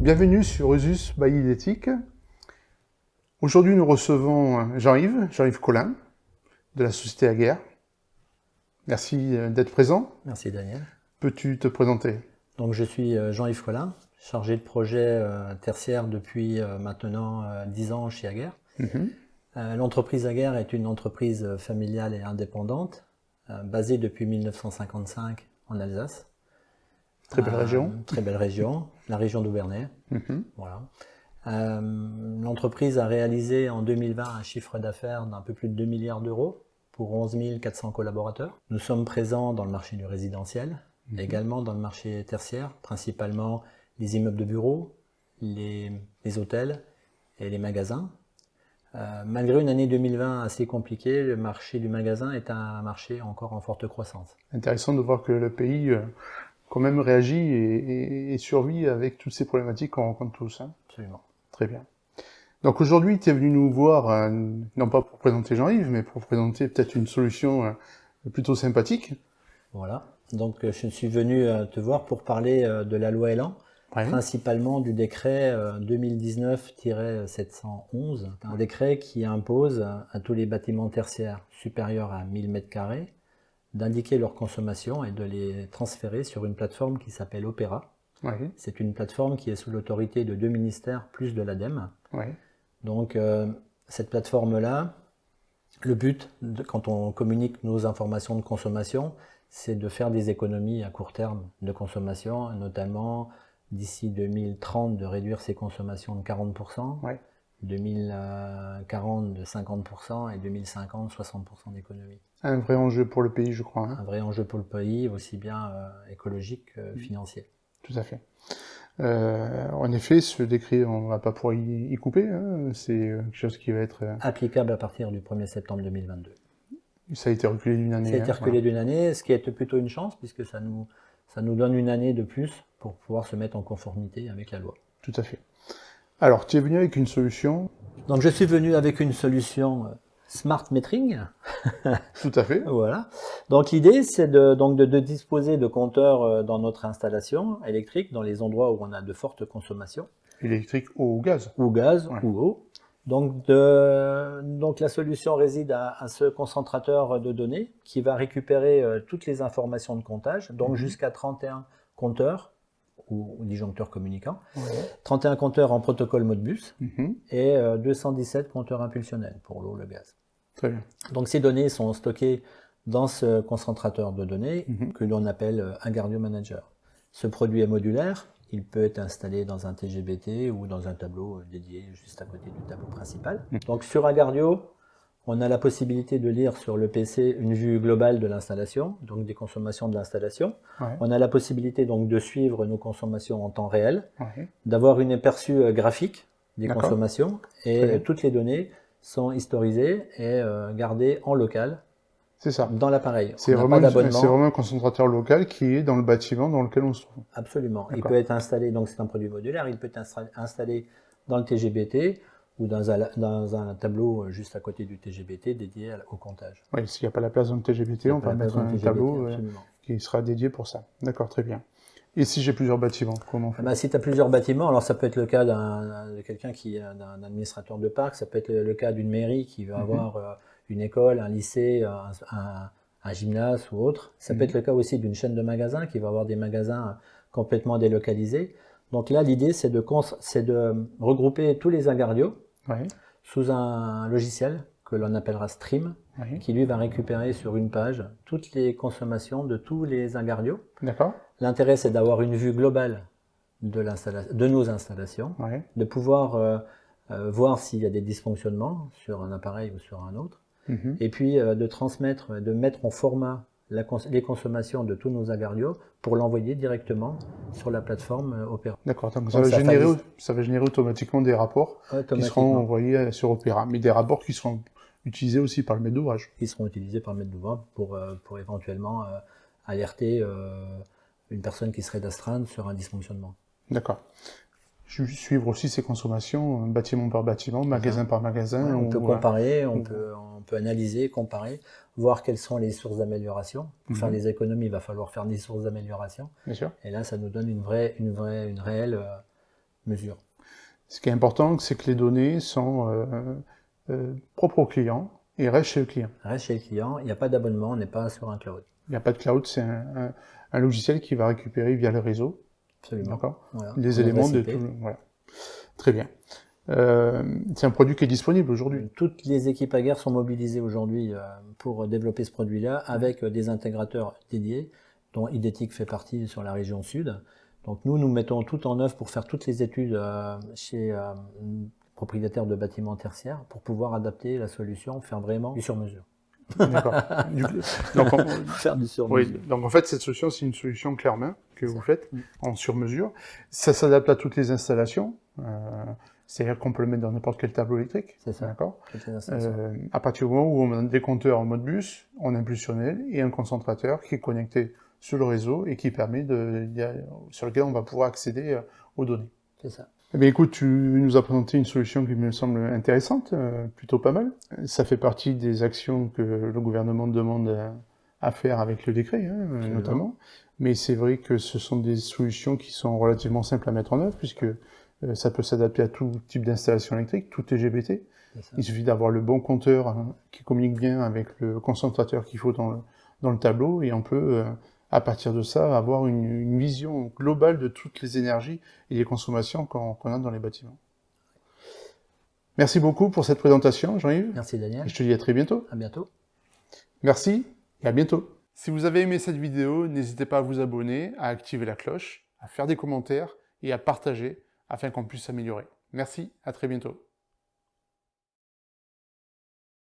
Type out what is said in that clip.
Bienvenue sur Usus by Idétique. Aujourd'hui, nous recevons Jean-Yves Collin, de la société Aguerre. Merci d'être présent. Merci Daniel. Peux-tu te présenter? Donc je suis Jean-Yves Collin, chargé de projet tertiaire depuis maintenant 10 ans chez Aguerre. L'entreprise Aguerre est une entreprise familiale et indépendante, basée depuis 1955 en Alsace. Très belle région. Très belle région, la région d'Auvernay. Voilà. L'entreprise a réalisé en 2020 un chiffre d'affaires d'un peu plus de 2 milliards d'euros pour 11 400 collaborateurs. Nous sommes présents dans le marché du résidentiel, également dans le marché tertiaire, principalement les immeubles de bureaux, les hôtels et les magasins. Malgré une année 2020 assez compliquée, le marché du magasin est un marché encore en forte croissance. Intéressant de voir que le pays quand même réagit et survit avec toutes ces problématiques qu'on rencontre tous. Absolument. Très bien. Donc aujourd'hui, tu es venu nous voir, non pas pour présenter Jean-Yves, mais pour présenter peut-être une solution plutôt sympathique. Voilà. Donc je suis venu te voir pour parler de la loi Elan, principalement du décret 2019-711, un décret qui impose à tous les bâtiments tertiaires supérieurs à 1000 m² d'indiquer leur consommation et de les transférer sur une plateforme qui s'appelle Opera. C'est une plateforme qui est sous l'autorité de 2 ministères plus de l'ADEME. Donc cette plateforme-là, le but, quand on communique nos informations de consommation, c'est de faire des économies à court terme de consommation, notamment d'ici 2030 de réduire ses consommations de 40%, 2040 de 50% et 2050 60% d'économies. Un vrai enjeu pour le pays, je crois. Un vrai enjeu pour le pays, aussi bien écologique que financier. Tout à fait. En effet, ce décret, on ne va pas pouvoir y couper. C'est quelque chose qui va être applicable à partir du 1er septembre 2022. Ça a été reculé d'une année. Ça a été reculé d'une année, ce qui est plutôt une chance, puisque ça nous donne une année de plus pour pouvoir se mettre en conformité avec la loi. Tout à fait. Alors, tu es venu avec une solution. Donc, je suis venu avec une solution Smart Metering. Tout à fait. Voilà. Donc, l'idée, c'est de disposer de compteurs dans notre installation électrique, dans les endroits où on a de fortes consommations. Électrique ou gaz. Ou gaz, ou eau. Donc la solution réside à ce concentrateur de données qui va récupérer toutes les informations de comptage, donc jusqu'à 31 compteurs ou disjoncteurs communicants, 31 compteurs en protocole Modbus et 217 compteurs impulsionnels pour l'eau, le gaz. Très bien. Donc ces données sont stockées dans ce concentrateur de données que l'on appelle Agardio Manager. Ce produit est modulaire. Il peut être installé dans un TGBT ou dans un tableau dédié juste à côté du tableau principal. Donc sur Agardio, on a la possibilité de lire sur le PC une vue globale de l'installation, donc des consommations de l'installation. On a la possibilité donc de suivre nos consommations en temps réel, d'avoir une aperçu graphique des consommations et toutes les données sont historisées et gardées en local. C'est ça. Dans l'appareil. C'est vraiment un concentrateur local qui est dans le bâtiment dans lequel on se trouve. Absolument. Il peut être installé, donc c'est un produit modulaire, il peut être installé dans le TGBT ou dans un tableau juste à côté du TGBT dédié au comptage. Oui, s'il n'y a pas la place dans le TGBT, on peut mettre un tableau qui sera dédié pour ça. D'accord, très bien. Et si j'ai plusieurs bâtiments, comment on fait? Si tu as plusieurs bâtiments, alors ça peut être le cas de quelqu'un d'un administrateur de parc, ça peut être le cas d'une mairie qui va avoir une école, un lycée, un gymnase ou autre. Ça peut être le cas aussi d'une chaîne de magasins qui va avoir des magasins complètement délocalisés. Donc là, l'idée, c'est de regrouper tous les Agardio sous un logiciel que l'on appellera Stream, qui lui va récupérer sur une page toutes les consommations de tous les Agardio. D'accord. L'intérêt, c'est d'avoir une vue globale de nos installations, de pouvoir voir s'il y a des dysfonctionnements sur un appareil ou sur un autre, et puis de mettre en format les consommations de tous nos Agardio pour l'envoyer directement sur la plateforme Opera. D'accord, donc ça va générer automatiquement des rapports qui seront envoyés sur Opera, mais des rapports qui seront utilisés aussi par le maître d'ouvrage. Qui seront utilisés par le maître d'ouvrage pour éventuellement alerter une personne qui serait d'astreinte sur un dysfonctionnement. D'accord. Suivre aussi ces consommations, bâtiment par bâtiment, magasin par magasin. On peut comparer, on peut analyser, comparer, voir quelles sont les sources d'amélioration. Pour faire des économies, il va falloir faire des sources d'amélioration. Bien sûr. Et là, ça nous donne une réelle mesure. Ce qui est important, c'est que les données sont propres au client et restent chez le client. Reste chez le client, il n'y a pas d'abonnement, on n'est pas sur un cloud. Il n'y a pas de cloud, c'est un logiciel qui va récupérer via le réseau. Absolument. D'accord. Voilà. Les En éléments adresse de IP. tout. Voilà. Très bien. C'est un produit qui est disponible aujourd'hui. Toutes les équipes Aguerre sont mobilisées aujourd'hui pour développer ce produit-là avec des intégrateurs dédiés, dont Idetic fait partie sur la région sud. Donc nous mettons tout en œuvre pour faire toutes les études chez propriétaires de bâtiments tertiaires pour pouvoir adapter la solution, faire vraiment du sur-mesure. D'accord. Donc, Faire du sur-mesure. oui, donc en fait, cette solution, c'est une solution clé en main que vous faites en sur-mesure. Ça s'adapte à toutes les installations. C'est-à-dire qu'on peut le mettre dans n'importe quel tableau électrique. C'est ça. D'accord. Toutes les installations. À partir du moment où on a des compteurs en mode bus, on a un pulsionnel et un concentrateur qui est connecté sur le réseau et qui permet sur lequel on va pouvoir accéder aux données. C'est ça. Eh bien, écoute, tu nous as présenté une solution qui me semble intéressante, plutôt pas mal. Ça fait partie des actions que le gouvernement demande à faire avec le décret, notamment. Mais c'est vrai que ce sont des solutions qui sont relativement simples à mettre en œuvre, puisque ça peut s'adapter à tout type d'installation électrique, tout TGBT. Il suffit d'avoir le bon compteur qui communique bien avec le concentrateur qu'il faut dans le tableau, et on peut, à partir de ça, avoir une vision globale de toutes les énergies et les consommations qu'on a dans les bâtiments. Merci beaucoup pour cette présentation, Jean-Yves. Merci Daniel. Et je te dis à très bientôt. À bientôt. Merci et à bientôt. Si vous avez aimé cette vidéo, n'hésitez pas à vous abonner, à activer la cloche, à faire des commentaires et à partager afin qu'on puisse s'améliorer. Merci, à très bientôt.